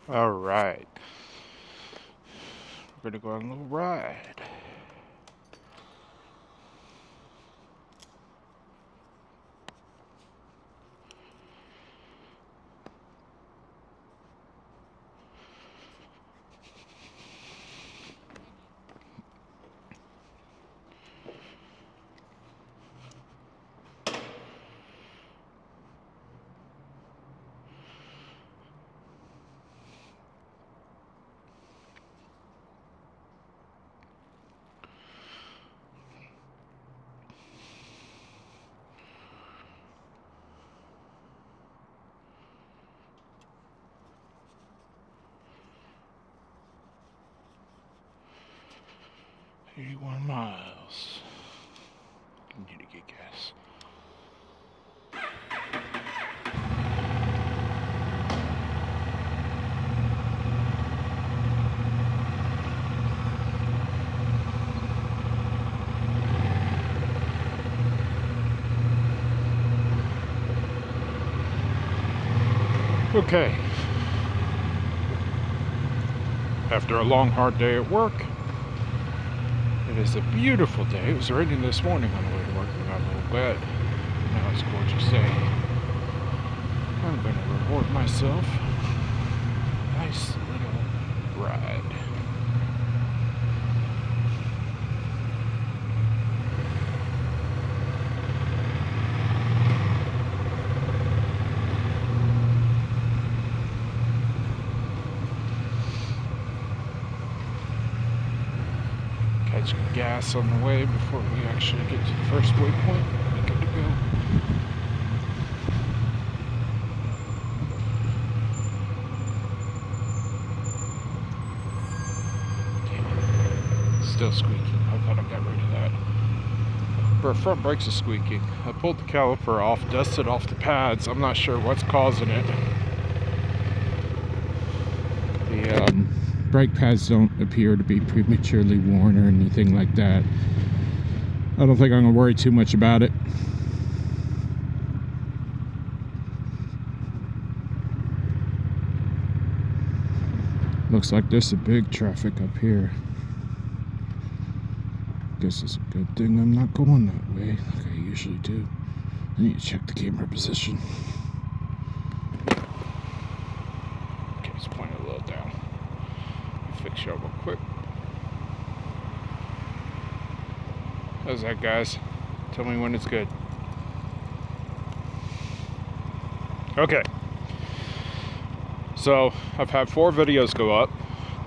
All right. We're gonna go on a little ride. "81 miles. I need to get gas." Okay. After a long, hard day at work, it is a beautiful day. It was raining this morning on the way to work. We got a little wet. Now it's a gorgeous day. I'm going to reward myself a nice little ride. Catch gas on the way before we actually get to the first waypoint. We're good to go. Damn it. Still squeaking. I thought I got rid of that. But front brakes are squeaking. I pulled the caliper off, dusted off the pads. I'm not sure what's causing it. The brake pads don't appear to be prematurely worn or anything like that. I don't think I'm going to worry too much about it. Looks like there's a big traffic up here. Guess it's a good thing I'm not going that way like I usually do. I need to check the camera position. Okay, let's point it a little down. Fix you up real quick. How's that, guys? Tell me when it's good. Okay. So I've had 4 videos go up.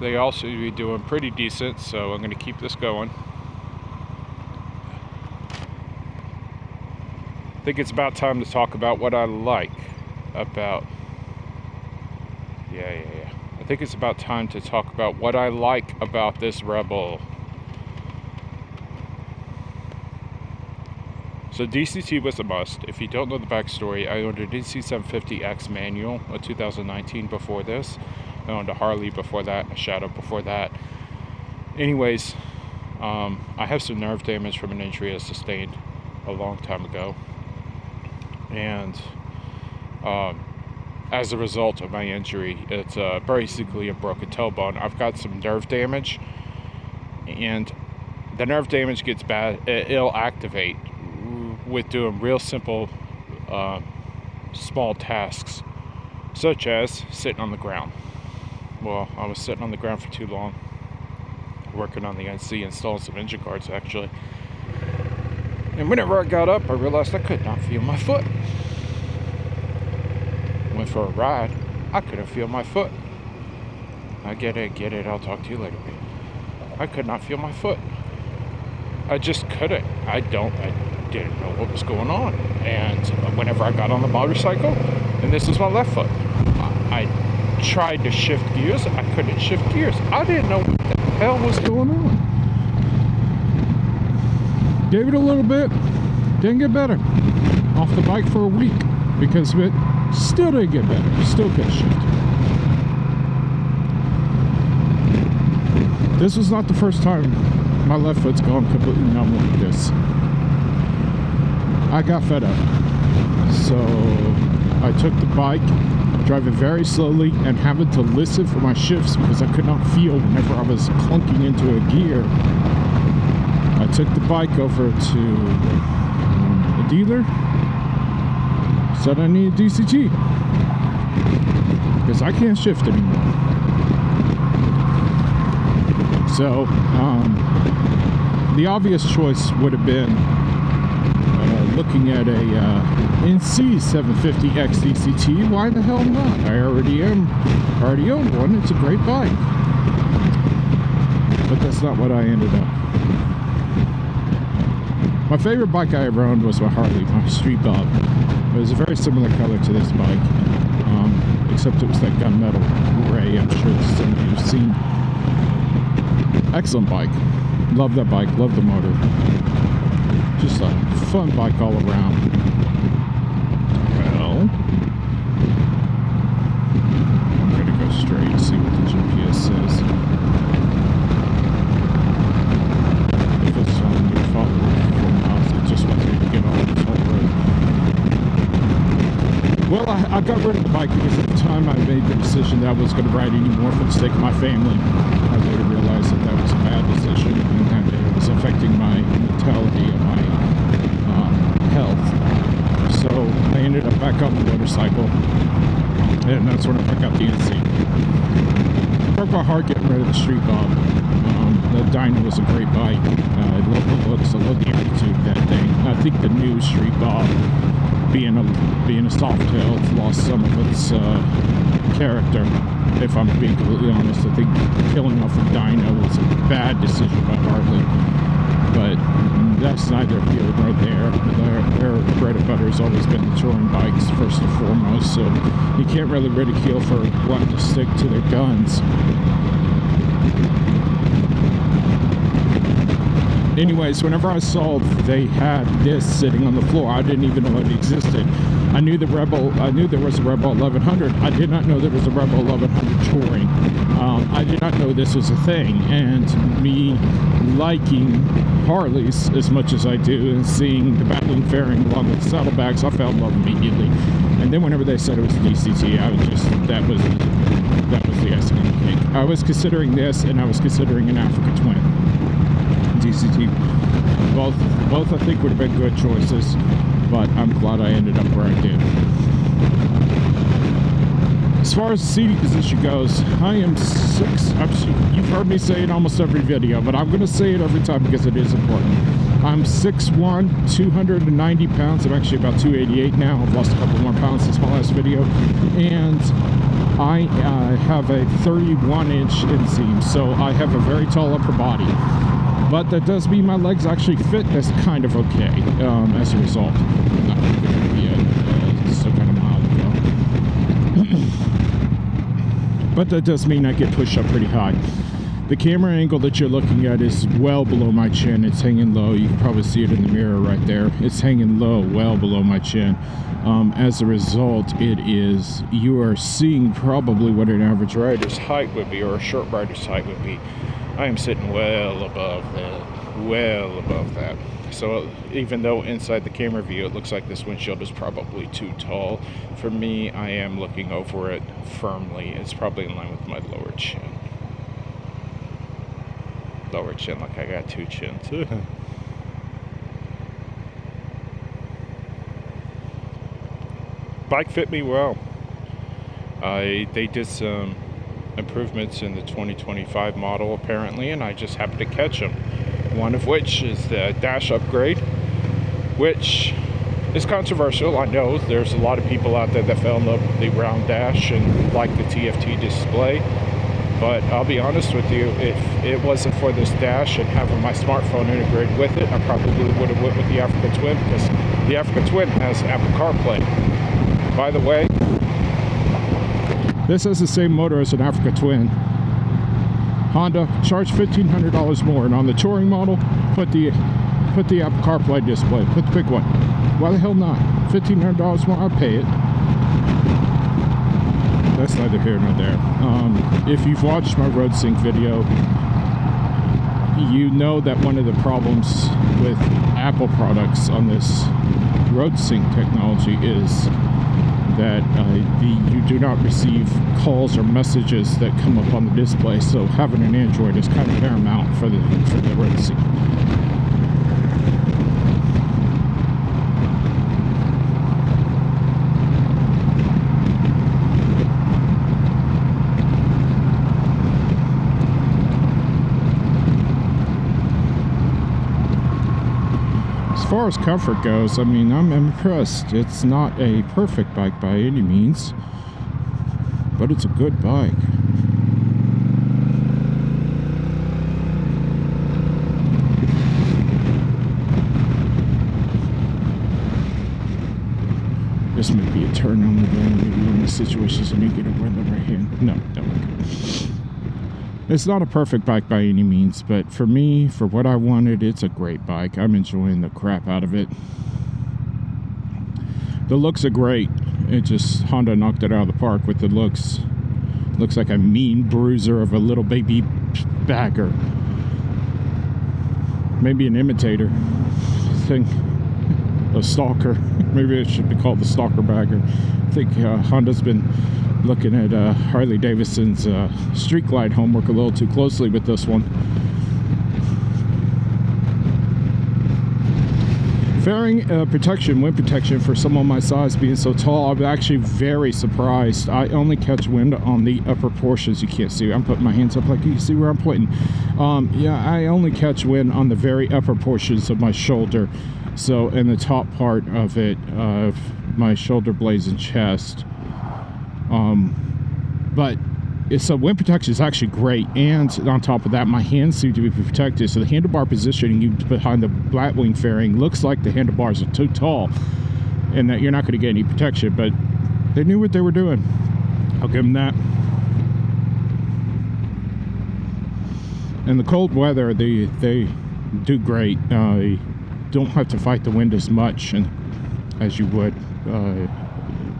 They all seem to be doing pretty decent, so I'm going to keep this going. I think it's about time to talk about what I like about... Yeah. I think it's about time to talk about what I like about this Rebel. So DCT was a must. If you don't know the backstory, I owned a DC750X manual, a 2019 before this. I owned a Harley before that, a Shadow before that. Anyways, I have some nerve damage from an injury I sustained a long time ago. And as a result of my injury, it's basically a broken tailbone. I've got some nerve damage, and the nerve damage gets bad. It'll activate with doing real simple, small tasks, such as sitting on the ground. Well, I was sitting on the ground for too long, working on the NC, installing some engine cards actually. And whenever I got up, I realized I could not feel my foot. Went for a ride, I couldn't feel my foot. I get it, I'll talk to you later, babe. I could not feel my foot. I just couldn't. I didn't know what was going on. And whenever I got on the motorcycle, and this is my left foot, I tried to shift gears, I couldn't shift gears. I didn't know what the hell was going on. Gave it a little bit, didn't get better. Off the bike for a week because of it. Still didn't get better. Still couldn't shift. This was not the first time my left foot's gone completely numb like this. I got fed up. So I took the bike driving very slowly and having to listen for my shifts because I could not feel whenever I was clunking into a gear. I took the bike over to a dealer, said I need a DCT because I can't shift anymore. So the obvious choice would have been looking at a NC 750X DCT. Why the hell not? I already own one. It's a great bike. But that's not what I ended up. My favorite bike I ever owned was my Harley, my Street Bob. It was a very similar color to this bike, except it was that gunmetal gray. I'm sure some of you have seen. Excellent bike. Love that bike. Love the motor. Just a fun bike all around. Well, I'm gonna go straight and see what the GPS says. If it's telling me to follow 4 miles, it just wants me to get on this whole road. Well, I got rid of the bike because at the time I made the decision that I was going to ride anymore for the sake of my family. I later realized that that was a bad decision and that it was affecting my mentality and my health. So I ended up back on the motorcycle, and that's when I got the NC. Broke my heart getting rid of the Street Bob. The Dyna was a great bike. I love the looks, I love the attitude of that thing. I think the new Street Bob, being a Softail, it's lost some of its character. If I'm being completely honest, I think killing off the Dyna was a bad decision by Harley. But that's neither here nor there. Their bread and butter has always been the touring bikes, first and foremost, so you can't really ridicule for wanting to stick to their guns. Anyways, whenever I saw they had this sitting on the floor, I didn't even know it existed. I knew there was a Rebel 1100. I did not know there was a Rebel 1100 touring. I did not know this was a thing. And me liking Harleys as much as I do and seeing the battling fairing along with Saddlebags, I fell in love immediately. And then whenever they said it was a DCT, I was just, that was the icing on the cake. I was considering this, and I was considering an Africa Twin DCT. Both I think would have been good choices, but I'm glad I ended up where I did. As far as the seating position goes, I am 6. You've heard me say it almost every video, but I'm going to say it every time because it is important. I'm 6'1", 290 pounds. I'm actually about 288 now. I've lost a couple more pounds since my last video. And I have a 31-inch inseam, so I have a very tall upper body. But that does mean my legs actually fit as kind of okay as a result. Not really good yet. It's still kind of mild ago. But that does mean I get pushed up pretty high. The camera angle that you're looking at is well below my chin. It's hanging low. You can probably see it in the mirror right there. It's hanging low, well below my chin. As a result, you are seeing probably what an average rider's height would be, or a short rider's height would be. I am sitting well above that. So even though inside the camera view it looks like this windshield is probably too tall, for me, I am looking over it firmly. It's probably in line with my lower chin. Lower chin, like I got 2 chins. Bike fit me well. They did some improvements in the 2025 model apparently, and I just happened to catch them. One of which is the dash upgrade, which is controversial. I know there's a lot of people out there that fell in love with the round dash and like the TFT display, but I'll be honest with you, if it wasn't for this dash and having my smartphone integrated with it, I probably would have went with the Africa Twin, because the Africa Twin has Apple CarPlay. By the way, this has the same motor as an Africa Twin. Honda charged $1,500 more, and on the touring model, put the Apple CarPlay display. Pick one. Why the hell not? $1,500 more, I'll pay it. That's neither here nor there. If you've watched my road sync video, you know that one of the problems with Apple products on this road sync technology is that you do not receive calls or messages that come up on the display. So having an Android is kind of paramount for the road sync. As far as comfort goes, I mean, I'm impressed. It's not a perfect bike by any means, but it's a good bike. This may be a turn on the ground, maybe in this situation, so you get over in the right hand. No, okay. It's not a perfect bike by any means, but for me, for what I wanted, it's a great bike. I'm enjoying the crap out of it. The looks are great. It just, Honda knocked it out of the park with the looks. Looks like a mean bruiser of a little baby bagger. Maybe an imitator thing. A stalker. Maybe it should be called the stalker bagger. I think Honda's been looking at Harley Davidson's Street Glide homework a little too closely with this one. Fairing protection, wind protection for someone my size being so tall, I'm actually very surprised. I only catch wind on the upper portions. You can't see. I'm putting my hands up like you can see where I'm pointing. Yeah, I only catch wind on the very upper portions of my shoulder. So in the top part of it, of my shoulder blades and chest. But so wind protection is actually great, and on top of that, my hands seem to be protected. So the handlebar positioning behind the Batwing fairing looks like the handlebars are too tall, and that you're not going to get any protection. But they knew what they were doing. I'll give them that. In the cold weather, they do great. You don't have to fight the wind as much as you would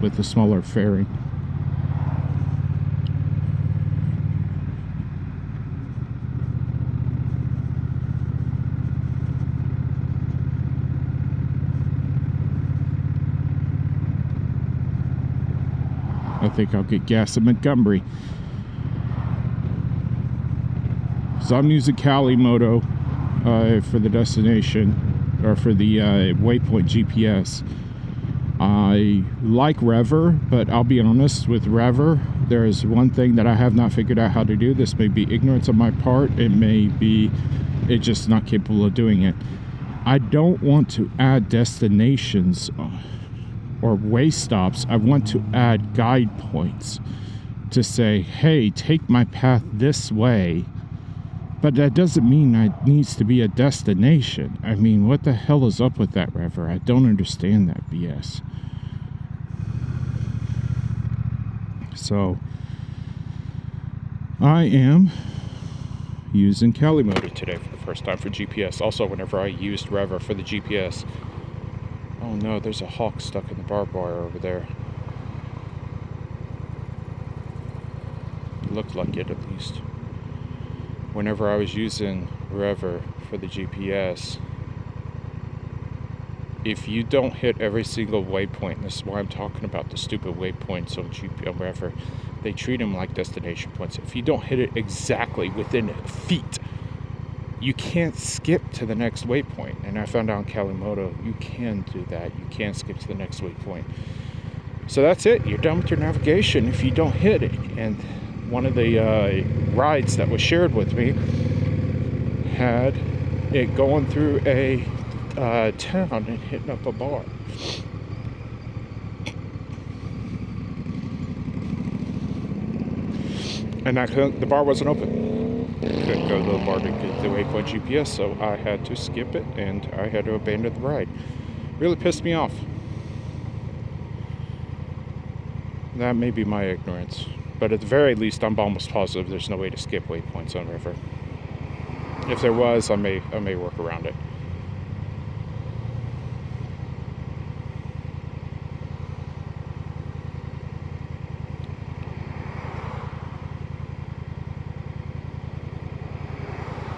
with the smaller fairing. I think I'll get gas at Montgomery. So I'm using Calimoto for the destination, or for the waypoint GPS. I like Rever, but I'll be honest with Rever, there is one thing that I have not figured out how to do. This may be ignorance on my part. It may be it's just not capable of doing it. I don't want to add destinations or way stops. I want to add guide points to say, hey, take my path this way. But that doesn't mean it needs to be a destination. I mean, what the hell is up with that, Rever? I don't understand that BS. So, I am using Calimoto today for the first time for GPS. Also, whenever I used Rever for the GPS. Oh no, there's a hawk stuck in the barbed wire over there. It looked like it, at least. Whenever I was using Rever for the GPS, if you don't hit every single waypoint, and this is why I'm talking about the stupid waypoints on Rever, they treat them like destination points. If you don't hit it exactly within feet, you can't skip to the next waypoint. And I found out in Calimoto, you can do that. You can skip to the next waypoint. So that's it. You're done with your navigation if you don't hit it. And one of the rides that was shared with me had it going through a town and hitting up a bar. And the bar wasn't open. Couldn't go to the bar to get the waypoint GPS, so I had to skip it and I had to abandon the ride. Really pissed me off. That may be my ignorance, but at the very least, I'm almost positive there's no way to skip waypoints on Rever. If there was, I may work around it.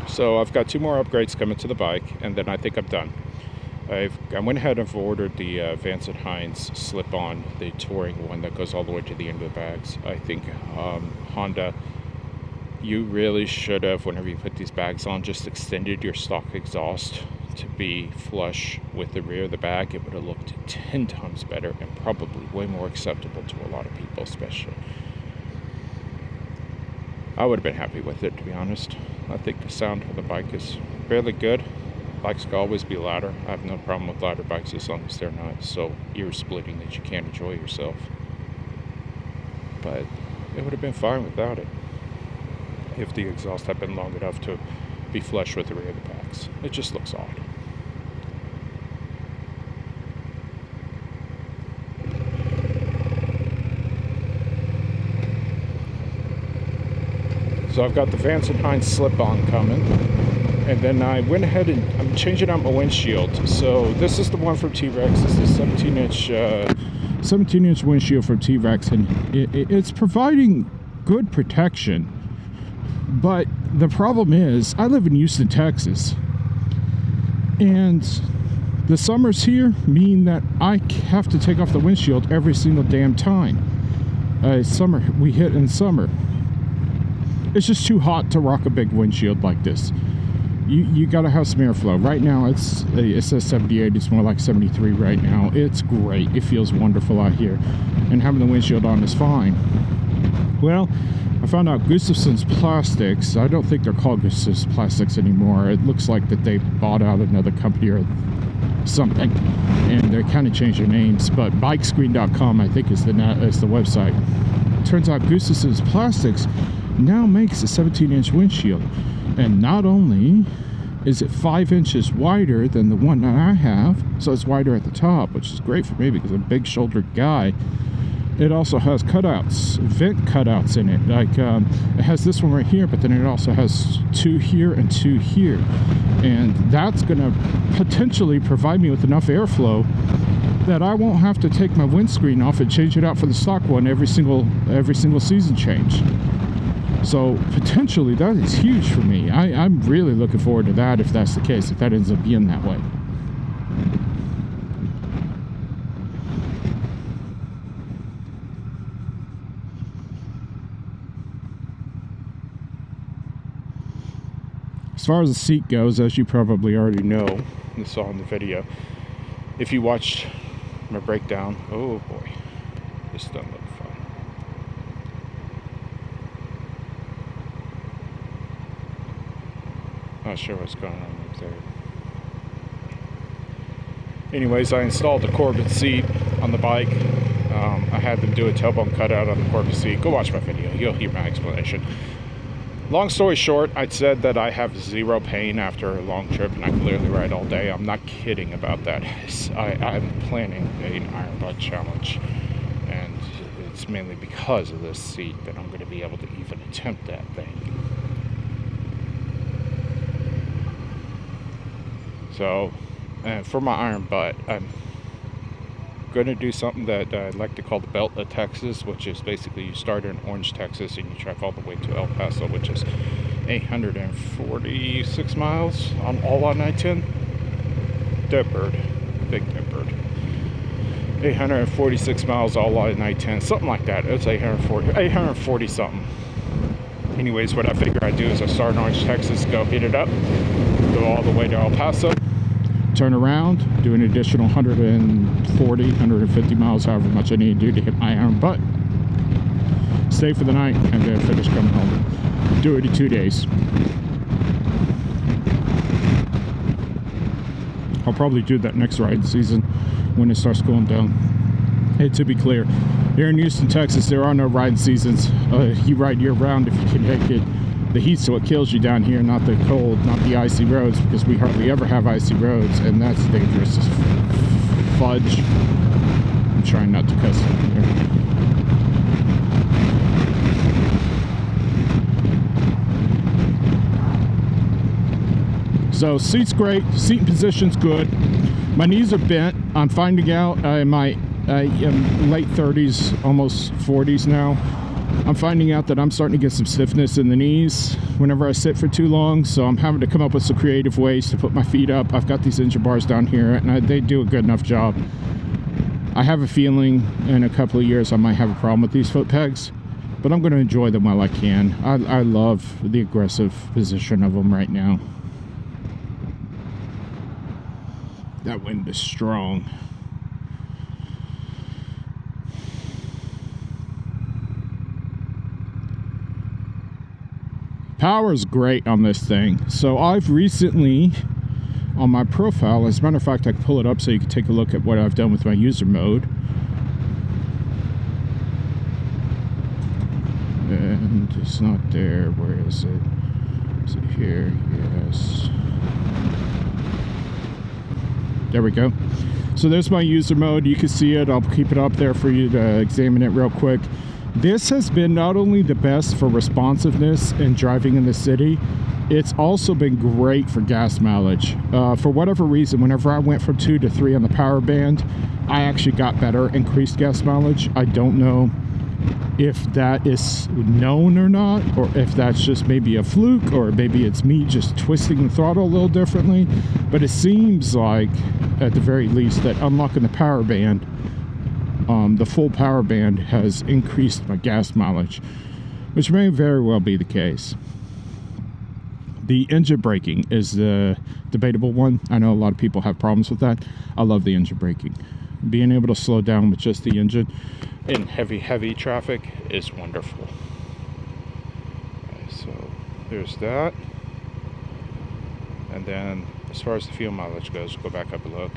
So I've got 2 more upgrades coming to the bike, and then I think I'm done. I went ahead and ordered the Vance & Hines slip-on, the touring one that goes all the way to the end of the bags. I think Honda, you really should have, whenever you put these bags on, just extended your stock exhaust to be flush with the rear of the bag. It would have looked 10 times better and probably way more acceptable to a lot of people, especially. I would have been happy with it, to be honest. I think the sound of the bike is fairly good. Bikes could always be louder. I have no problem with louder bikes as long as they're not so ear-splitting that you can't enjoy yourself. But it would have been fine without it, if the exhaust had been long enough to be flush with the rear of the bags. It just looks odd. So I've got the Vance & Hines slip-on coming, and then I went ahead and I'm changing out my windshield. So this is the one from T-Rex. This is a 17-inch windshield from T-Rex, and it's providing good protection. But the problem is, I live in Houston, Texas, and the summers here mean that I have to take off the windshield every single damn time. Summer, we hit in summer. It's just too hot to rock a big windshield like this. You gotta have some airflow. Right now it says 78, it's more like 73 right now. It's great, it feels wonderful out here. And having the windshield on is fine. Well, I found out Gustafson's Plastics, I don't think they're called Gustafson's Plastics anymore. It looks like that they bought out another company or something, and they kind of changed their names, but bikescreen.com I think is the website. Turns out Gustafson's Plastics now makes a 17-inch windshield, and not only is it 5 inches wider than the one that I have, so it's wider at the top, which is great for me because I'm a big shouldered guy. It also has cutouts, vent cutouts in it. Like it has this one right here, but then it also has 2 here and 2 here, and that's gonna potentially provide me with enough airflow that I won't have to take my windscreen off and change it out for the stock one every single season change. So potentially that is huge for me. I'm really looking forward to that if that's the case, if that ends up being that way. As far as the seat goes, as you probably already know, you saw in the video, if you watched my breakdown, oh boy, this doesn't look fun. Not sure what's going on up there. Anyways, I installed the Corbett seat on the bike. I had them do a tailbone cutout on the Corbett seat. Go watch my video, you'll hear my explanation. Long story short, I said that I have zero pain after a long trip, and I clearly ride all day. I'm not kidding about that. I'm planning an iron butt challenge, and it's mainly because of this seat that I'm going to be able to even attempt that thing. So, for my iron butt, I'm going to do something that I like to call the Belt of Texas, which is basically you start in Orange, Texas, and you track all the way to El Paso, which is 846 miles all on I-10. Dead bird, big dead bird. 846 miles all on I-10, something like that. It's 840 something. Anyways, what I figure I'd do is I start in Orange, Texas, go hit it up, go all the way to El Paso, turn around, do an additional 140, 150 miles, however much I need to do to hit my iron butt. Stay for the night and then finish coming home. Do it in 2 days. I'll probably do that next ride season when it starts going down. Hey, to be clear, here in Houston, Texas, there are no riding seasons. You ride year round if you can make it. The heat's what kills you down here, not the cold, not the icy roads, because we hardly ever have icy roads, and that's dangerous as fudge. I'm trying not to cuss here. So seat's great, seat position's good. My knees are bent. I'm finding out I am late 30s, almost 40s now. I'm finding out that I'm starting to get some stiffness in the knees whenever I sit for too long, so I'm having to come up with some creative ways to put my feet up. I've got these engine bars down here, and they do a good enough job. I have a feeling in a couple of years I might have a problem with these foot pegs, but I'm going to enjoy them while I can. I love the aggressive position of them right now. That wind is strong. Power is great on this thing. So I've recently, on my profile, as a matter of fact, I can pull it up so you can take a look at what I've done with my user mode. And it's not there. Where is it? Is it here? Yes. There we go. So there's my user mode. You can see it. I'll keep it up there for you to examine it real quick. This has been not only the best for responsiveness and driving in the city, it's also been great for gas mileage. For whatever reason, whenever I went from 2 to 3 on the power band, I actually got better, increased gas mileage. I don't know if that is known or not, or if that's just maybe a fluke, or maybe it's me just twisting the throttle a little differently. But it seems like, at the very least, that unlocking the power band, the full power band, has increased my gas mileage, which may very well be the case. The engine braking is the debatable one. I know a lot of people have problems with that. I love the engine braking. Being able to slow down with just the engine in heavy traffic is wonderful. Okay, so there's that. And then as far as the fuel mileage goes, go back up a look.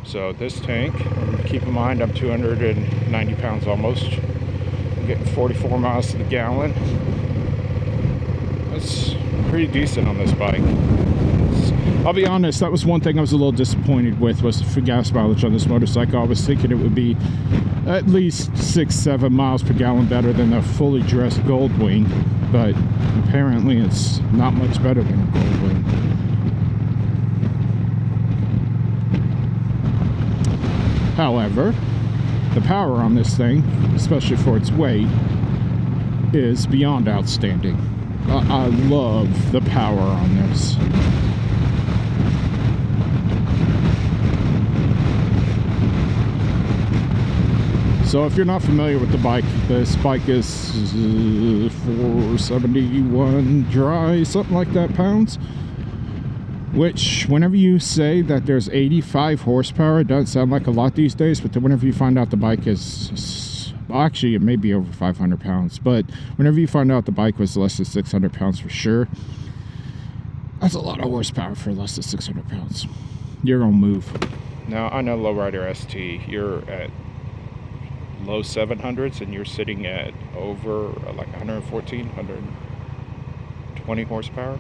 So this tank, keep in mind I'm 290 pounds almost. I'm getting 44 miles to the gallon. That's pretty decent on this bike. I'll be honest, that was one thing I was a little disappointed with, was for gas mileage on this motorcycle. I was thinking it would be at least 6-7 miles per gallon better than a fully dressed Goldwing, but apparently it's not much better than a Goldwing. However, the power on this thing, especially for its weight, is beyond outstanding. I love the power on this. So if you're not familiar with the bike, this bike is 471 dry, something like that, pounds. Which, whenever you say that there's 85 horsepower, it doesn't sound like a lot these days, but then whenever you find out the bike is, well, actually it may be over 500 pounds, but whenever you find out the bike was less than 600 pounds for sure, that's a lot of horsepower for less than 600 pounds. You're gonna move. Now, I know Lowrider ST, you're at low 700s and you're sitting at over like 114, 120 horsepower.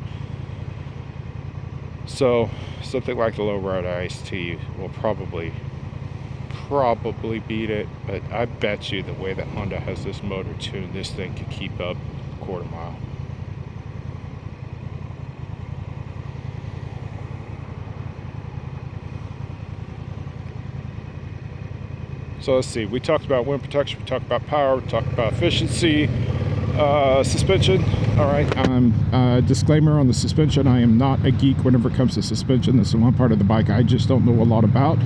So something like the Lowrider ST will probably beat it, but I bet you the way that Honda has this motor tuned, this thing can keep up a quarter mile. So let's see, we talked about wind protection, we talked about power, we talked about efficiency, suspension. All right, disclaimer on the suspension, I am not a geek whenever it comes to suspension. This is one part of the bike I just don't know a lot about.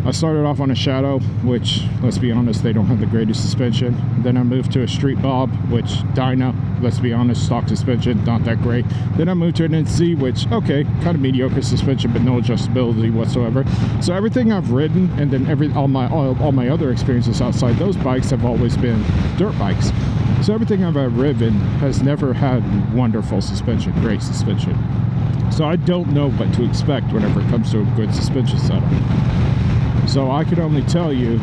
I started off on a Shadow, which, let's be honest, they don't have the greatest suspension. Then I moved to a Street Bob, which, Dyna, let's be honest, stock suspension, not that great. Then I moved to an NC, which, okay, kind of mediocre suspension, but no adjustability whatsoever. So everything I've ridden, and then all my other experiences outside those bikes have always been dirt bikes. So everything I've ever ridden has never had wonderful suspension, great suspension. So I don't know what to expect whenever it comes to a good suspension setup. So I can only tell you,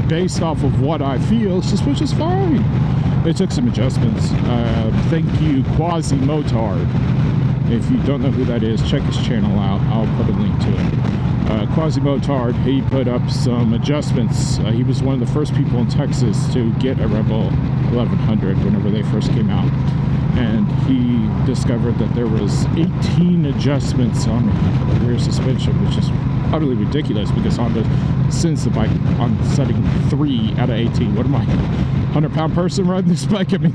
based off of what I feel, suspension's fine. It took some adjustments. Thank you, Quasi-Motard. If you don't know who that is, check his channel out. I'll put a link to it. Quasi-Motard, he put up some adjustments. He was one of the first people in Texas to get a Rebel 1100 whenever they first came out. And he discovered that there was 18 adjustments on the rear suspension, which is utterly ridiculous because Honda sends the bike on setting 3 out of 18. What am I, 100-pound person riding this bike? I mean,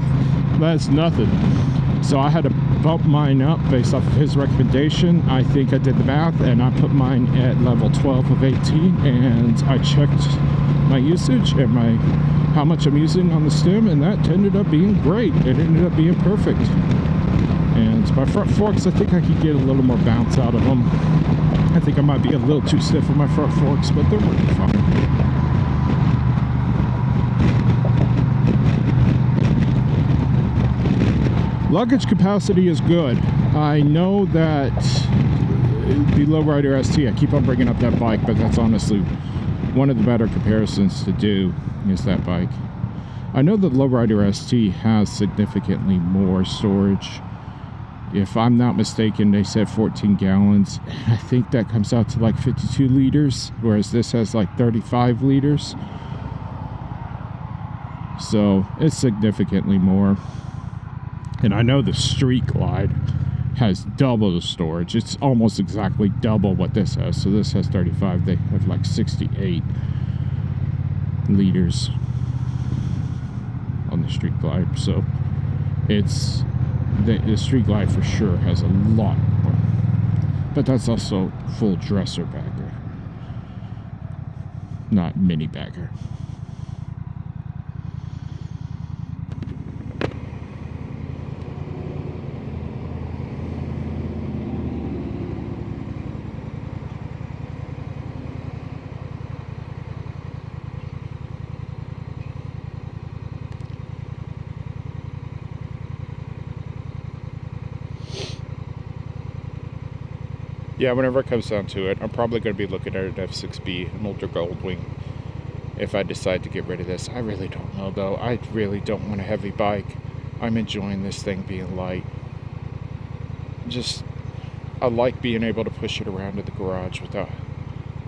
that's nothing. So I had to bump mine up based off of his recommendation. I think I did the math, and I put mine at level 12 of 18, and I checked my usage and how much I'm using on the stem, and that ended up being great. It ended up being perfect. And my front forks, I think I could get a little more bounce out of them. I think I might be a little too stiff with my front forks, but they're working fine. Luggage capacity is good. I know that the Lowrider ST, I keep on bringing up that bike, but that's honestly one of the better comparisons to do is that bike. I know the Lowrider ST has significantly more storage. If I'm not mistaken, they said 14 gallons. I think that comes out to like 52 liters, whereas this has like 35 liters. So it's significantly more. And I know the Street Glide has double the storage. It's almost exactly double what this has. So this has 35. They have like 68 liters on the Street Glide. So it's the Street Glide for sure has a lot more. But that's also full dresser bagger, not mini bagger. Yeah, whenever it comes down to it, I'm probably going to be looking at an F6B, an older Goldwing, if I decide to get rid of this. I really don't know, though. I really don't want a heavy bike. I'm enjoying this thing being light. I like being able to push it around to the garage without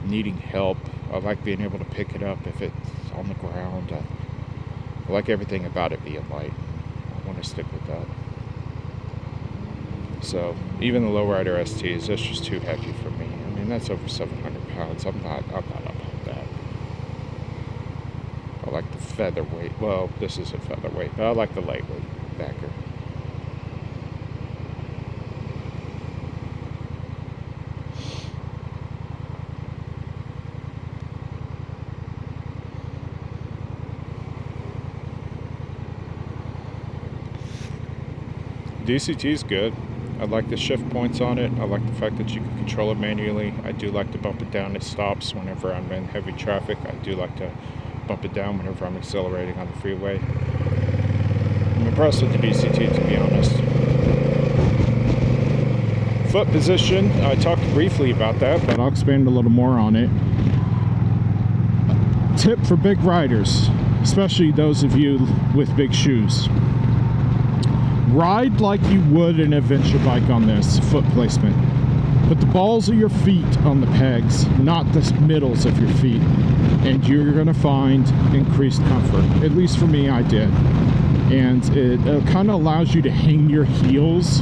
needing help. I like being able to pick it up if it's on the ground. I like everything about it being light. I want to stick with that. So even the Lowrider STs, that's just too heavy for me. I mean, that's over 700 pounds. I'm not up on that. I like the featherweight. Well, this isn't featherweight, but I like the lightweight bagger. DCT is good. I like the shift points on it. I like the fact that you can control it manually. I do like to bump it down at stops whenever I'm in heavy traffic. I do like to bump it down whenever I'm accelerating on the freeway. I'm impressed with the DCT, to be honest. Foot position, I talked briefly about that, but I'll expand a little more on it. Tip for big riders, especially those of you with big shoes. Ride like you would an adventure bike on this foot placement. Put the balls of your feet on the pegs, not the middles of your feet, and you're going to find increased comfort. At least for me, I did. And it kind of allows you to hang your heels,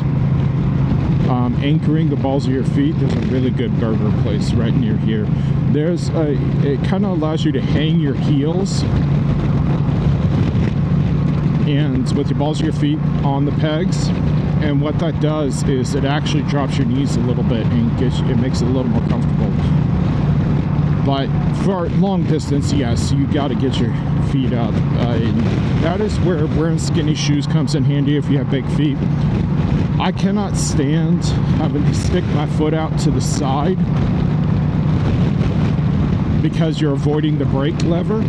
anchoring the balls of your feet. There's a really good burger place right near here. It kind of allows you to hang your heels and with your balls of your feet on the pegs, and what that does is it actually drops your knees a little bit and it makes it a little more comfortable. But for long distance, yes, you got to get your feet up. That is where wearing skinny shoes comes in handy if you have big feet. I cannot stand having to stick my foot out to the side because you're avoiding the brake lever.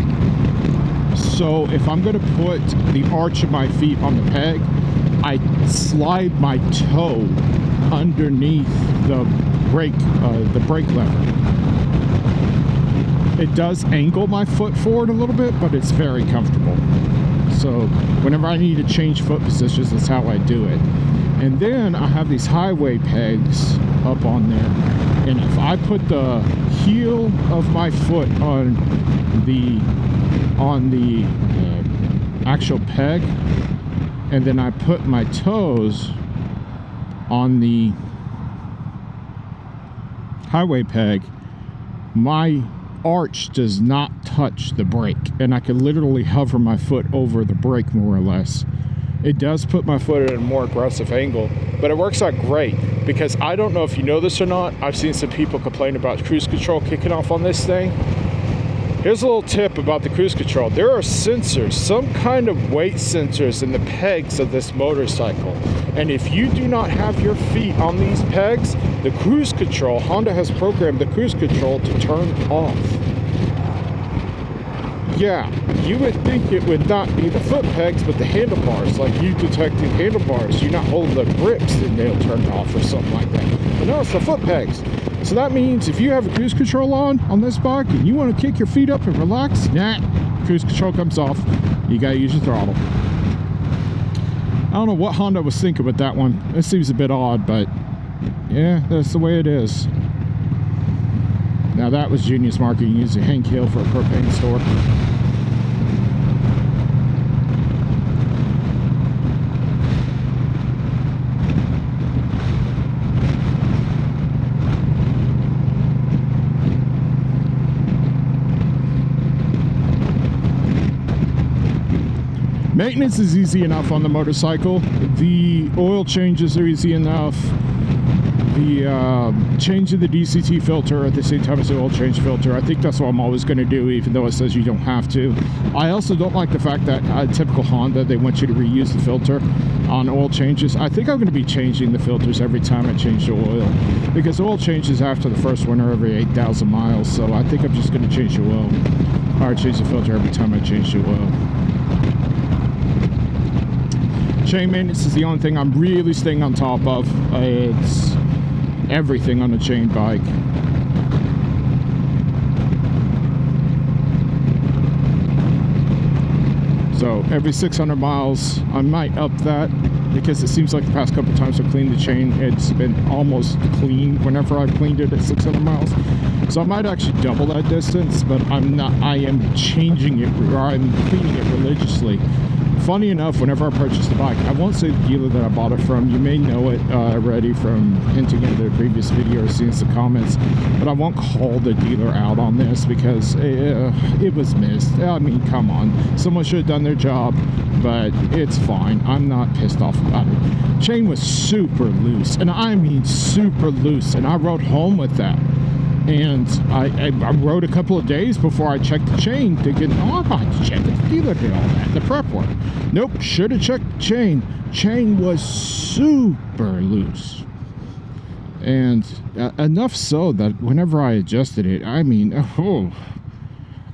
So if I'm going to put the arch of my feet on the peg, I slide my toe underneath the brake lever. It does angle my foot forward a little bit, but it's very comfortable. So whenever I need to change foot positions, that's how I do it. And then I have these highway pegs up on there. And if I put the heel of my foot on the actual peg, and then I put my toes on the highway peg, my arch does not touch the brake, and I can literally hover my foot over the brake more or less. It does put my foot at a more aggressive angle, but it works out great because I don't know if you know this or not. I've seen some people complain about cruise control kicking off on this thing. Here's a little tip about the cruise control. There are sensors, some kind of weight sensors in the pegs of this motorcycle. And if you do not have your feet on these pegs, the cruise control, Honda has programmed the cruise control to turn off. Yeah, you would think it would not be the foot pegs, but the handlebars, like you detecting handlebars. You're not holding the grips and they'll turn off or something like that. But no, it's the foot pegs. So that means if you have a cruise control on this bike and you want to kick your feet up and relax, nah, cruise control comes off. You got to use your throttle. I don't know what Honda was thinking with that one. It seems a bit odd, but yeah, that's the way it is. Now that was genius marketing using Hank Hill for a propane store. Maintenance is easy enough on the motorcycle. The oil changes are easy enough. The change of the DCT filter at the same time as the oil change filter, I think that's what I'm always going to do, even though it says you don't have to. I also don't like the fact that typical Honda, they want you to reuse the filter on oil changes. I think I'm going to be changing the filters every time I change the oil, because oil changes after the first one are every 8,000 miles, so I think I'm just going to change the oil, or change the filter every time I change the oil. Chain maintenance is the only thing I'm really staying on top of. It's everything on a chain bike. So every 600 miles, I might up that, because it seems like the past couple times I've cleaned the chain, it's been almost clean whenever I've cleaned it at 600 miles. So I might actually double that distance, but I am changing it, or I'm cleaning it religiously. Funny enough, whenever I purchased the bike, I won't say the dealer that I bought it from. You may know it already from hinting at the previous video or seeing some comments, but I won't call the dealer out on this because it was missed. I mean, come on. Someone should have done their job, but it's fine. I'm not pissed off about it. Chain was super loose, and I mean super loose, and I rode home with that. And I rode a couple of days before I checked the chain, thinking, oh, I'm going to check it. The dealer did all that, the prep work. Nope, should have checked the chain. Chain was super loose. And enough so that whenever I adjusted it, I mean,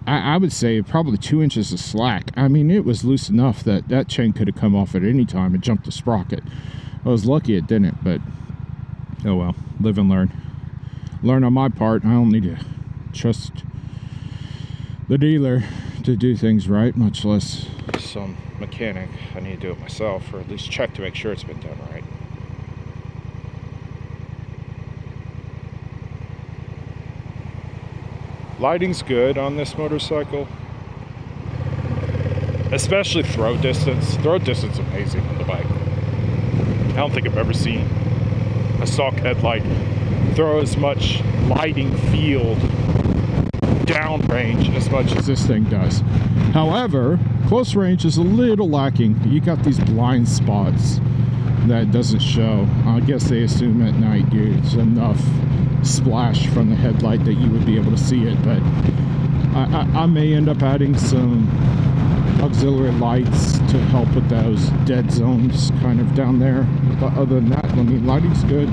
I would say probably 2 inches of slack. I mean, it was loose enough that that chain could have come off at any time and jumped the sprocket. I was lucky it didn't, but oh well, live and learn. Learn on my part. I don't need to trust the dealer to do things right, much less some mechanic. I need to do it myself, or at least check to make sure it's been done right. Lighting's good on this motorcycle, especially throw distance. Throw distance is amazing on the bike. I don't think I've ever seen a stock headlight throw as much lighting field downrange as much as this thing does. However, close range is a little lacking. You got these blind spots that doesn't show. I guess they assume at night there's enough splash from the headlight that you would be able to see it, but I may end up adding some auxiliary lights to help with those dead zones kind of down there. But other than that, I mean, lighting's good.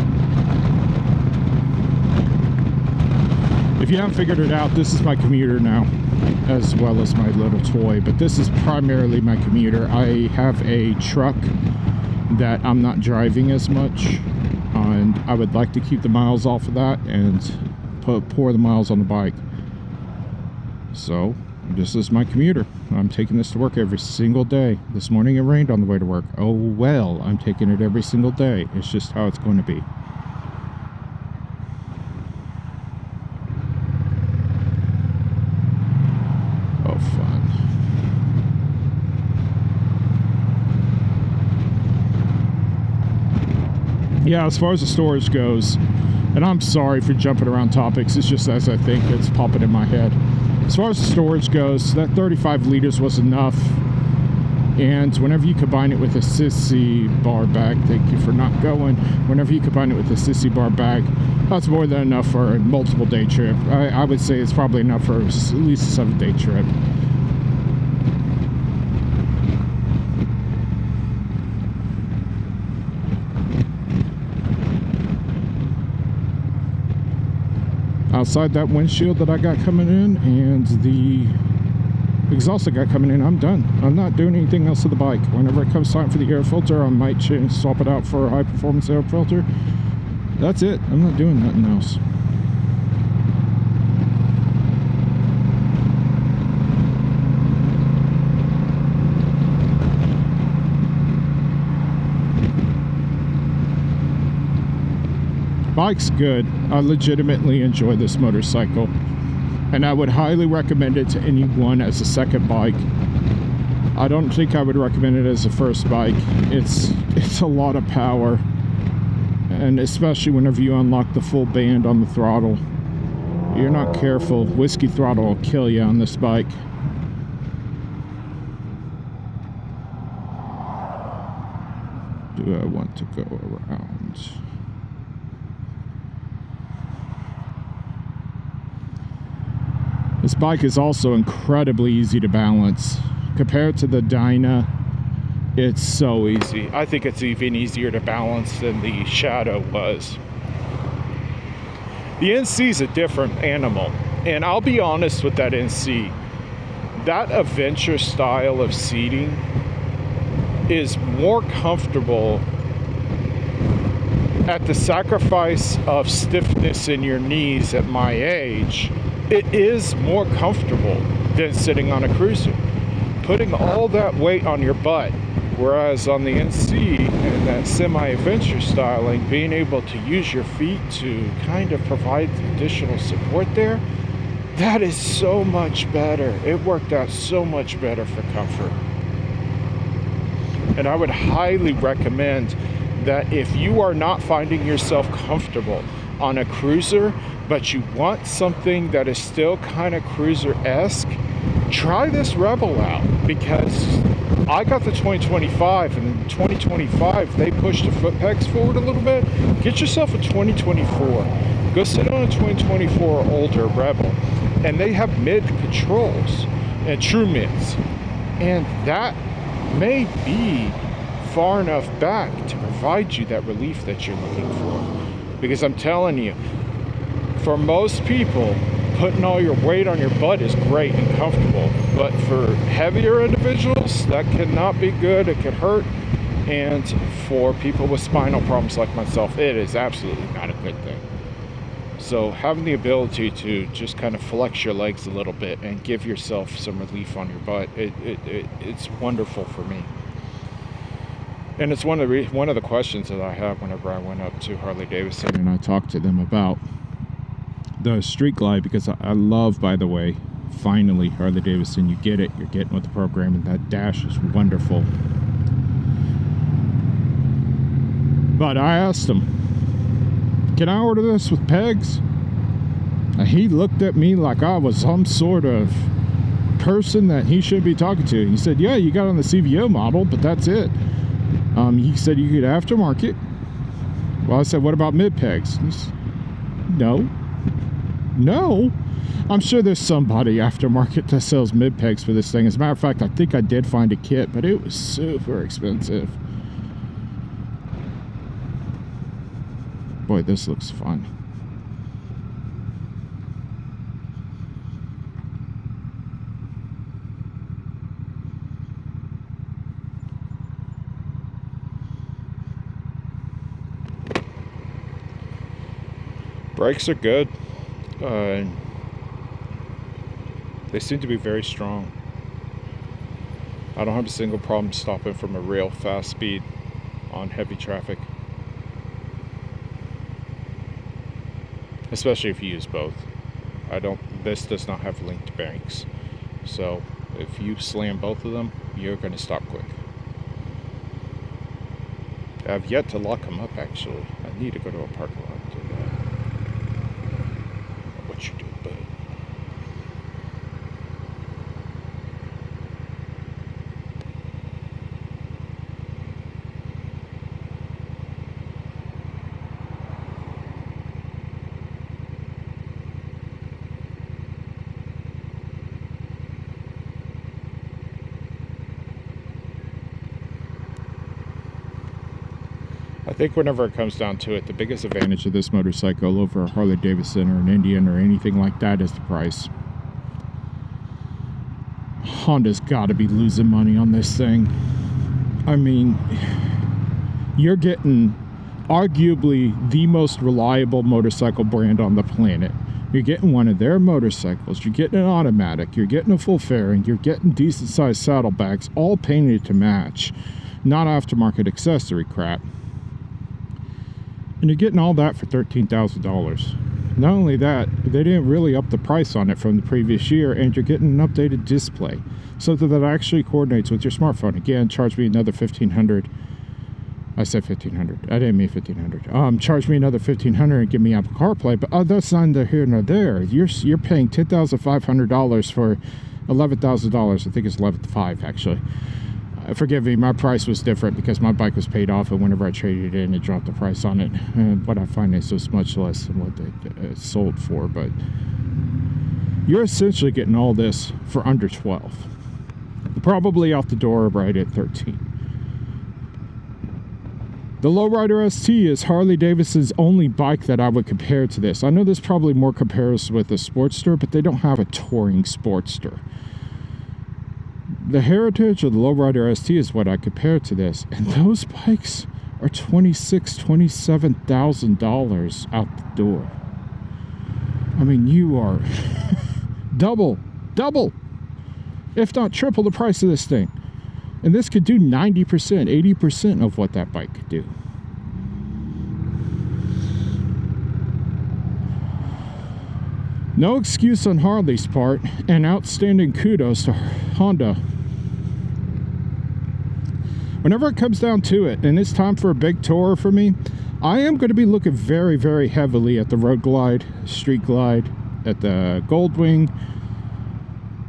If you haven't figured it out, this is my commuter now, as well as my little toy, but this is primarily my commuter. I have a truck that I'm not driving as much, and I would like to keep the miles off of that and pour the miles on the bike. So this is my commuter. I'm taking this to work every single day. This morning it rained on the way to work. Oh well, I'm taking it every single day. It's just how it's going to be. Yeah, as far as the storage goes, And I'm sorry for jumping around topics. It's just as I think it's popping in my head. As far as the storage goes, that 35 liters was enough. And whenever you combine it with a sissy bar bag, thank you for not going. Whenever you combine it with a sissy bar bag, that's more than enough for a multiple day trip. I would say it's probably enough for at least a 7-day trip. Outside that windshield that I got coming in and the exhaust I got coming in, I'm done. I'm not doing anything else to the bike. Whenever it comes time for the air filter, I might swap it out for a high performance air filter. That's it. I'm not doing nothing else. Bike's good. I legitimately enjoy this motorcycle, and I would highly recommend it to anyone as a second bike. I don't think I would recommend it as a first bike. It's a lot of power, and especially whenever you unlock the full band on the throttle. You're not careful, whiskey throttle will kill you on this bike. Do I want to go around? This bike is also incredibly easy to balance. Compared to the Dyna, it's so easy. I think it's even easier to balance than the Shadow was. The NC is a different animal, and I'll be honest with that NC. That adventure style of seating is more comfortable at the sacrifice of stiffness in your knees at my age. It is more comfortable than sitting on a cruiser. Putting all that weight on your butt, whereas on the NC and that semi-adventure styling, being able to use your feet to kind of provide additional support there, that is so much better. It worked out so much better for comfort. And I would highly recommend that if you are not finding yourself comfortable on a cruiser, but you want something that is still kind of cruiser-esque, try this Rebel out, because I got the 2025, and in 2025 they pushed the foot pegs forward a little bit. Get yourself a 2024. Go sit on a 2024 or older Rebel, and they have mid controls and true mids, and that may be far enough back to provide you that relief that you're looking for. Because I'm telling you, for most people, putting all your weight on your butt is great and comfortable, but for heavier individuals, that cannot be good. It can hurt, and for people with spinal problems like myself, it is absolutely not a good thing. So having the ability to just kind of flex your legs a little bit and give yourself some relief on your butt, it's wonderful for me. And it's one of the questions that I have whenever I went up to Harley Davidson and I talked to them about the Street Glide, because I love, by the way, finally, Harley Davidson, you get it, you're getting with the program, and that dash is wonderful. But I asked him, can I order this with pegs? And he looked at me like I was some sort of person that he should be talking to. He said, yeah, you got on the CVO model, but that's it. He said you could aftermarket. Well, I said, what about mid pegs? He said, no. I'm sure there's somebody aftermarket that sells mid pegs for this thing. As a matter of fact, I think I did find a kit, but it was super expensive. Boy, this looks fun. Brakes are good. They seem to be very strong. I don't have a single problem stopping from a real fast speed on heavy traffic. Especially if you use both. This does not have linked brakes. So if you slam both of them, you're going to stop quick. I've yet to lock them up, actually. I need to go to a parking lot and do that. what you do, but I think whenever it comes down to it, the biggest advantage of this motorcycle over a Harley Davidson or an Indian or anything like that is the price. Honda's got to be losing money on this thing. I mean, you're getting arguably the most reliable motorcycle brand on the planet. You're getting one of their motorcycles, you're getting an automatic, you're getting a full fairing, you're getting decent sized saddlebags, all painted to match, not aftermarket accessory crap. And you're getting all that for $13,000. Not only that, they didn't really up the price on it from the previous year, and you're getting an updated display, something that actually coordinates with your smartphone. Again, charge me another $1,500. I said $1,500. I didn't mean $1,500. Charge me another $1,500 and give me Apple CarPlay, but that's neither here nor there. You're paying $10,500 for $11,000. I think it's $11,500 actually. Forgive me, my price was different because my bike was paid off, and whenever I traded it in, it dropped the price on it. But I financed was much less than what they sold for. But you're essentially getting all this for under 12, probably out the door right at 13. The Lowrider ST is Harley Davidson's only bike that I would compare to this. I know there's probably more comparisons with the Sportster, but they don't have a touring Sportster. The Heritage or the Lowrider ST is what I compare to this, and those bikes are $26,000, $27,000 out the door. I mean, you are double, if not triple the price of this thing. And this could do 90%, 80% of what that bike could do. No excuse on Harley's part, and outstanding kudos to Honda. Whenever it comes down to it, and it's time for a big tour for me, I am going to be looking very, very heavily at the Road Glide, Street Glide, at the Goldwing.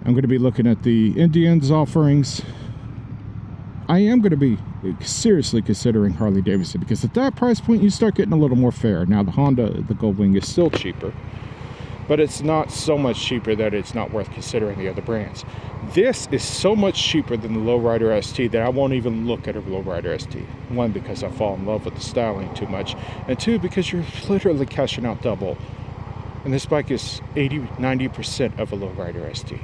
I'm going to be looking at the Indians offerings. I am going to be seriously considering Harley Davidson, because at that price point, you start getting a little more fair. Now, the Honda, the Goldwing is still cheaper, but it's not so much cheaper that it's not worth considering the other brands. This is so much cheaper than the Lowrider ST that I won't even look at a Lowrider ST. One, because I fall in love with the styling too much, and two, because you're literally cashing out double. And this bike is 80-90% of a Lowrider ST.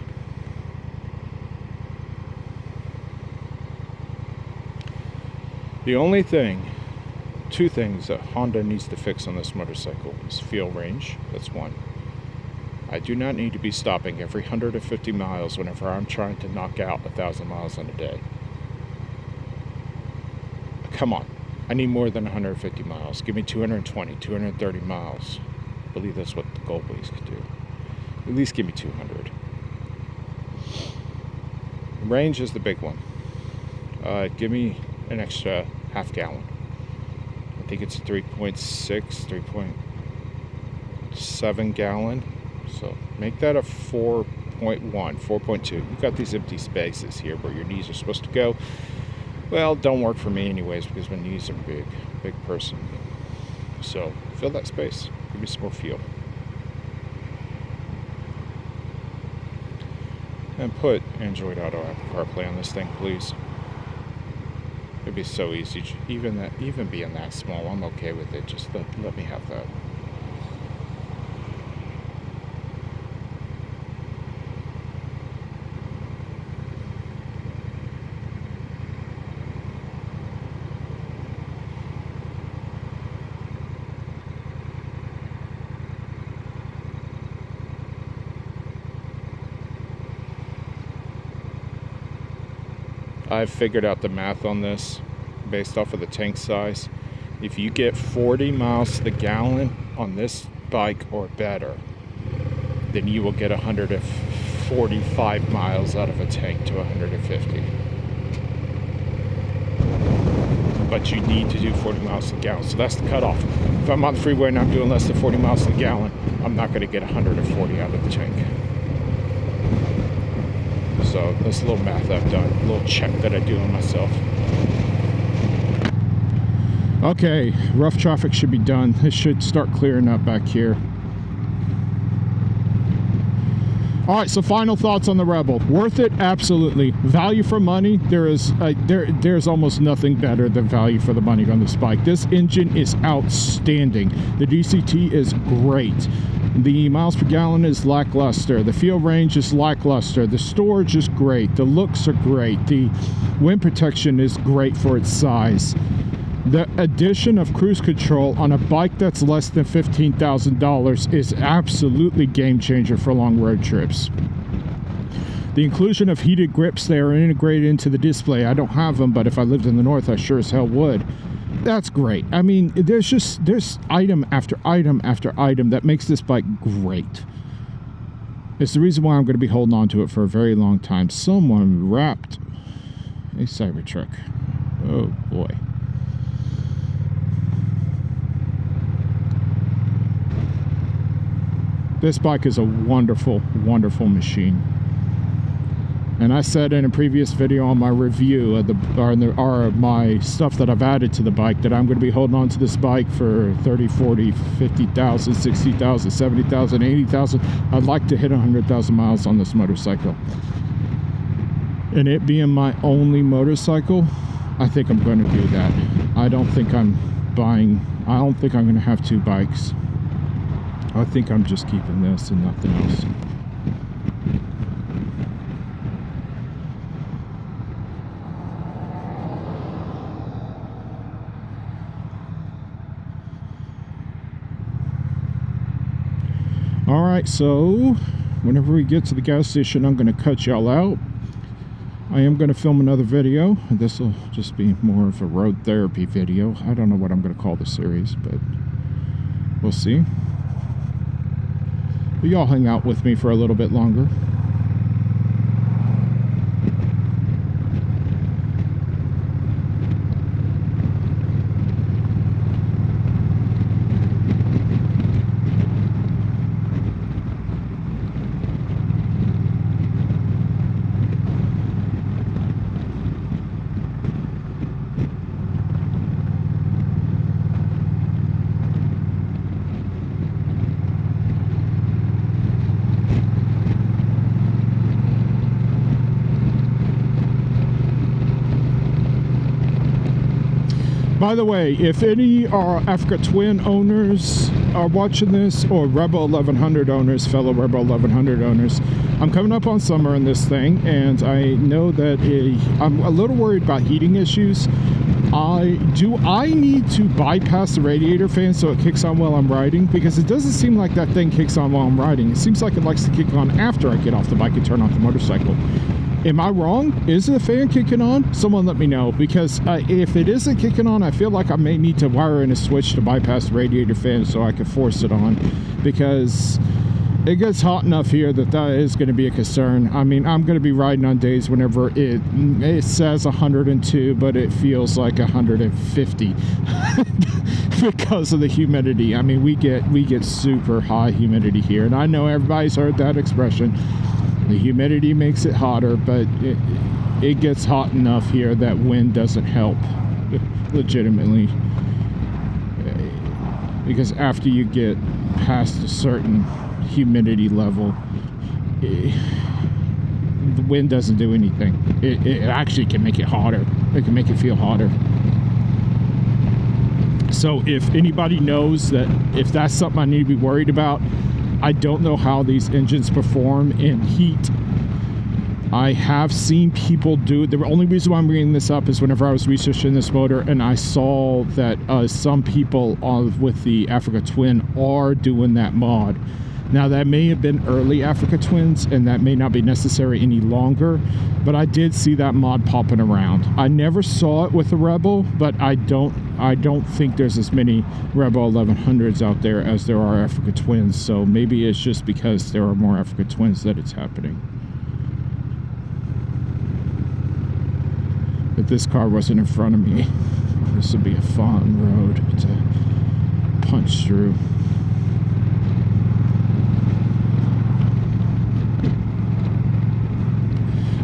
The only thing, two things that Honda needs to fix on this motorcycle is fuel range. That's one. I do not need to be stopping every 150 miles whenever I'm trying to knock out 1,000 miles in a day. Come on. I need more than 150 miles. Give me 220, 230 miles. I believe that's what the Goldwings could do. At least give me 200. Range is the big one. Give me an extra half gallon. I think it's a 3.6, 3.7 gallon. So make that a 4.1, 4.2. You've got these empty spaces here where your knees are supposed to go. Well, don't work for me anyways, because my knees are big person. So fill that space. Give me some more fuel. And put Android Auto Apple CarPlay on this thing, please. It'd be so easy. Even being that small, I'm okay with it. Just let me have that. I've figured out the math on this based off of the tank size. If you get 40 miles to the gallon on this bike or better, then you will get 145 miles out of a tank to 150. but you need to do 40 miles to the gallon. So that's the cutoff. If I'm on the freeway and I'm doing less than 40 miles to the gallon, I'm not going to get 140 out of the tank. So that's a little math I've done, a little check that I do on myself. Okay, rough traffic should be done. It should start clearing up back here. All right, so final thoughts on the Rebel. Worth it? Absolutely. Value for money? There's almost nothing better than value for the money on this bike. This engine is outstanding. The DCT is great. The miles per gallon is lackluster. The fuel range is lackluster. The storage is great. The looks are great. The wind protection is great for its size. The addition of cruise control on a bike that's less than $15,000 is absolutely game changer for long road trips. The inclusion of heated grips, they are integrated into the display. I don't have them, but if I lived in the north, I sure as hell would. That's great. I mean, there's item after item after item that makes this bike great. It's the reason why I'm going to be holding on to it for a very long time. Someone wrapped a Cybertruck. Oh boy. This bike is a wonderful, wonderful machine. And I said in a previous video on my review of my stuff that I've added to the bike that I'm going to be holding on to this bike for 30, 40, 50,000, 60,000, 70,000, 80,000. I'd like to hit 100,000 miles on this motorcycle. And it being my only motorcycle, I think I'm going to do that. I don't think I'm going to have two bikes. I think I'm just keeping this and nothing else. Alright, so whenever we get to the gas station, I'm going to cut y'all out. I am going to film another video. This will just be more of a road therapy video. I don't know what I'm going to call the series, but we'll see. But y'all hang out with me for a little bit longer. By the way, if any Africa Twin owners are watching this, or Rebel 1100 owners, fellow Rebel 1100 owners, I'm coming up on summer in this thing, and I know that I'm a little worried about heating issues. Do I need to bypass the radiator fan so it kicks on while I'm riding? Because it doesn't seem like that thing kicks on while I'm riding. It seems like it likes to kick on after I get off the bike and turn off the motorcycle. Am I wrong? Is the fan kicking on? Someone let me know, because if it isn't kicking on, I feel like I may need to wire in a switch to bypass the radiator fan so I can force it on, because it gets hot enough here that is going to be a concern. I mean, I'm going to be riding on days whenever it says 102, but it feels like 150 because of the humidity. I mean, we get super high humidity here, and I know everybody's heard that expression. The humidity makes it hotter, but it gets hot enough here that wind doesn't help, legitimately. Because after you get past a certain humidity level, the wind doesn't do anything. It actually can make it hotter. It can make it feel hotter. So if anybody knows that if that's something I need to be worried about, I don't know how these engines perform in heat. I have seen people do it. The only reason why I'm bringing this up is whenever I was researching this motor and I saw that some people with the Africa Twin are doing that mod. Now, that may have been early Africa Twins, and that may not be necessary any longer, but I did see that mod popping around. I never saw it with the Rebel, but I don't think there's as many Rebel 1100s out there as there are Africa Twins, so maybe it's just because there are more Africa Twins that it's happening. But this car wasn't in front of me. This would be a fun road to punch through.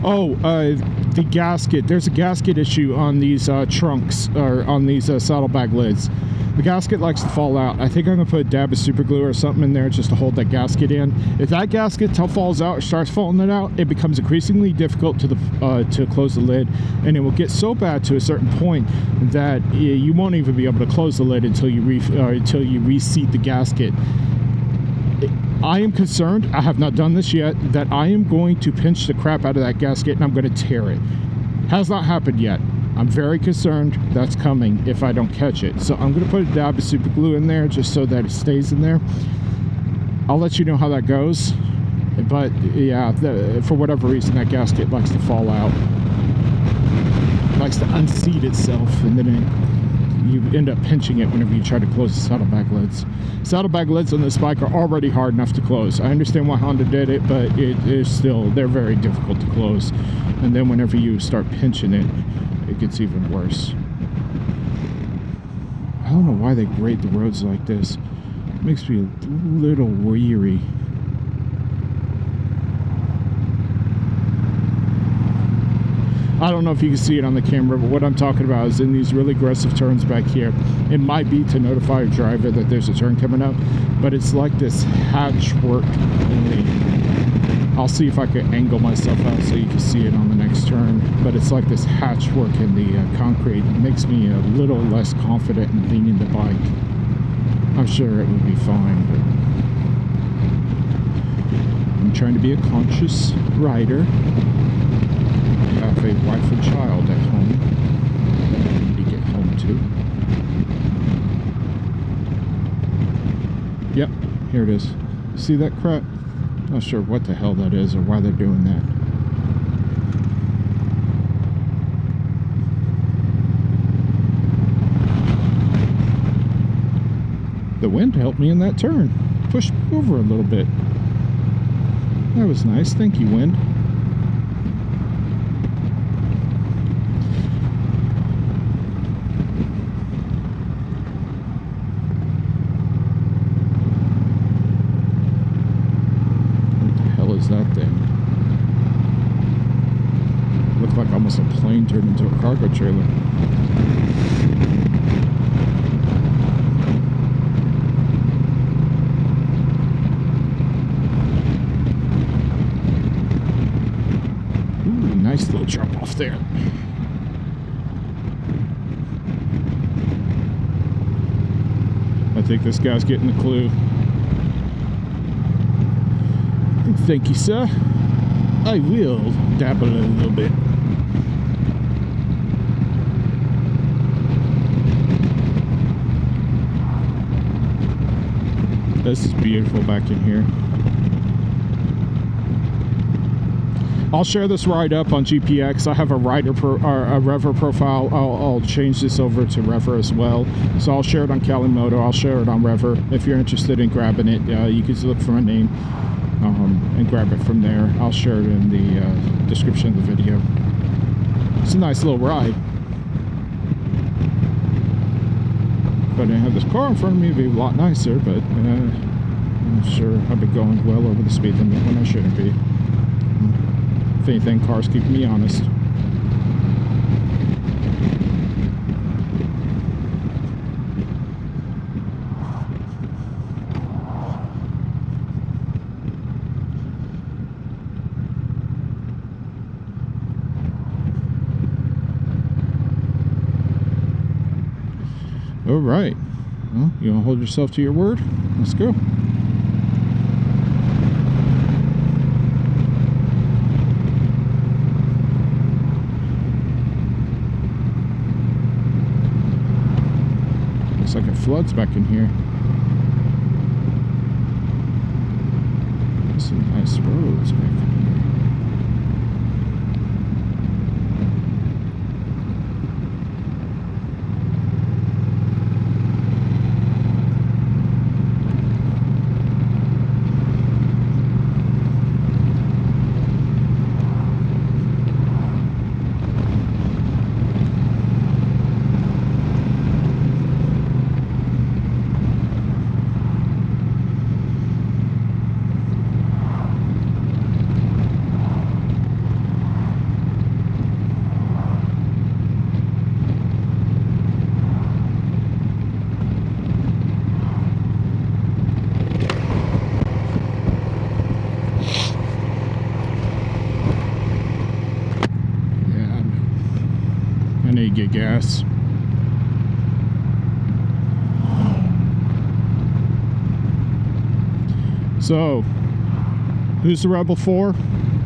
Oh, the gasket. There's a gasket issue on these trunks, or on these saddlebag lids. The gasket likes to fall out. I think I'm going to put a dab of super glue or something in there just to hold that gasket in. If that gasket falls out or starts falling it out, it becomes increasingly difficult to close the lid, and it will get so bad to a certain point that you won't even be able to close the lid until you reseat the gasket. I am concerned, I have not done this yet, that I am going to pinch the crap out of that gasket and I'm going to tear it. Has not happened yet. I'm very concerned that's coming if I don't catch it. So I'm going to put a dab of super glue in there just so that it stays in there. I'll let you know how that goes. But yeah, for whatever reason, that gasket likes to fall out. It likes to unseat itself, and then you end up pinching it whenever you try to close the saddlebag lids. Saddlebag lids on this bike are already hard enough to close. I understand why Honda did it, but it is still, they're very difficult to close. And then whenever you start pinching it, it gets even worse. I don't know why they grade the roads like this. It makes me a little weary. I don't know if you can see it on the camera, but what I'm talking about is in these really aggressive turns back here. It might be to notify your driver that there's a turn coming up, but it's like this hatch work. I'll see if I can angle myself out so you can see it on the next turn, but it's like this hatch work in the concrete. It makes me a little less confident in leaning the bike. I'm sure it would be fine, but I'm trying to be a conscious rider. I have a wife and child at home that I need to get home to. Yep, here it is. See that crap? Not sure what the hell that is or why they're doing that. The wind helped me in that turn. Pushed me over a little bit. That was nice. Thank you, wind. That thing looked like almost a plane turned into a cargo trailer. Ooh, nice little drop off there. I think this guy's getting the clue. Thank you, sir. I will dabble a little bit. This is beautiful back in here. I'll share this ride up on GPX. I have a Rever profile. I'll change this over to Rever as well. So I'll share it on Kalimoto. I'll share it on Rever. If you're interested in grabbing it, you can look for my name. And grab it from there. I'll share it in the description of the video. It's a nice little ride. If I didn't have this car in front of me, it'd be a lot nicer, but I'm sure I've been going well over the speed limit when I shouldn't be. If anything, cars keep me honest. All right. Well, you want to hold yourself to your word? Let's go. Looks like it floods back in here. There's some nice roads back in here. gas. So, who's the Rebel for?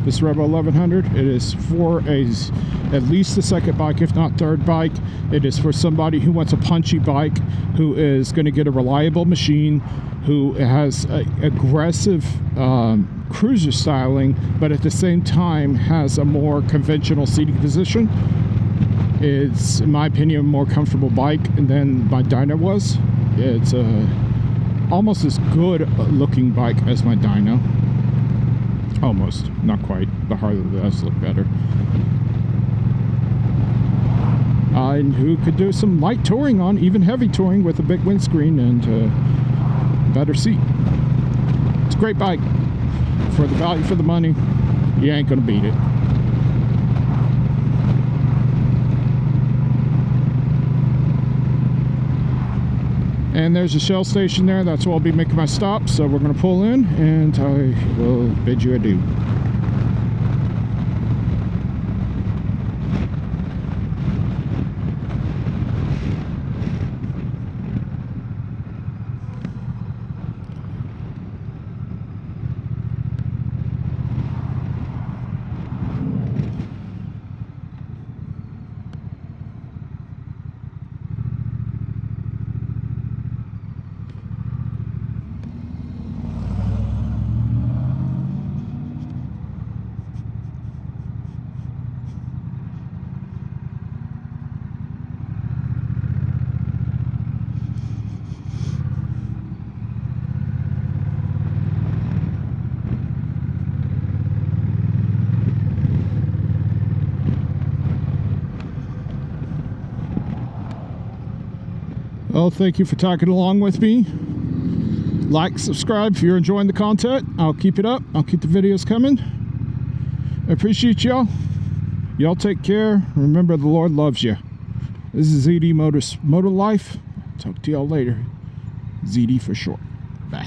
This Rebel 1100. It is for at least a second bike, if not third bike. It is for somebody who wants a punchy bike, who is going to get a reliable machine, who has aggressive cruiser styling, but at the same time has a more conventional seating position. It's, in my opinion, a more comfortable bike than my Dyno was. It's almost as good looking bike as my Dyno. Almost, not quite. The Harley does look better. And who could do some light touring on, even heavy touring with a big windscreen and better seat. It's a great bike. For the value for the money, you ain't gonna beat it. And there's a Shell station there. That's where I'll be making my stop. So we're going to pull in, and I will bid you adieu. Well, thank you for talking along with me. Like, subscribe if you're enjoying the content. I'll keep it up. I'll keep the videos coming. I appreciate y'all. Y'all take care. Remember, the Lord loves you. This is ZD Motor Life. Talk to y'all later. ZD for short. Bye.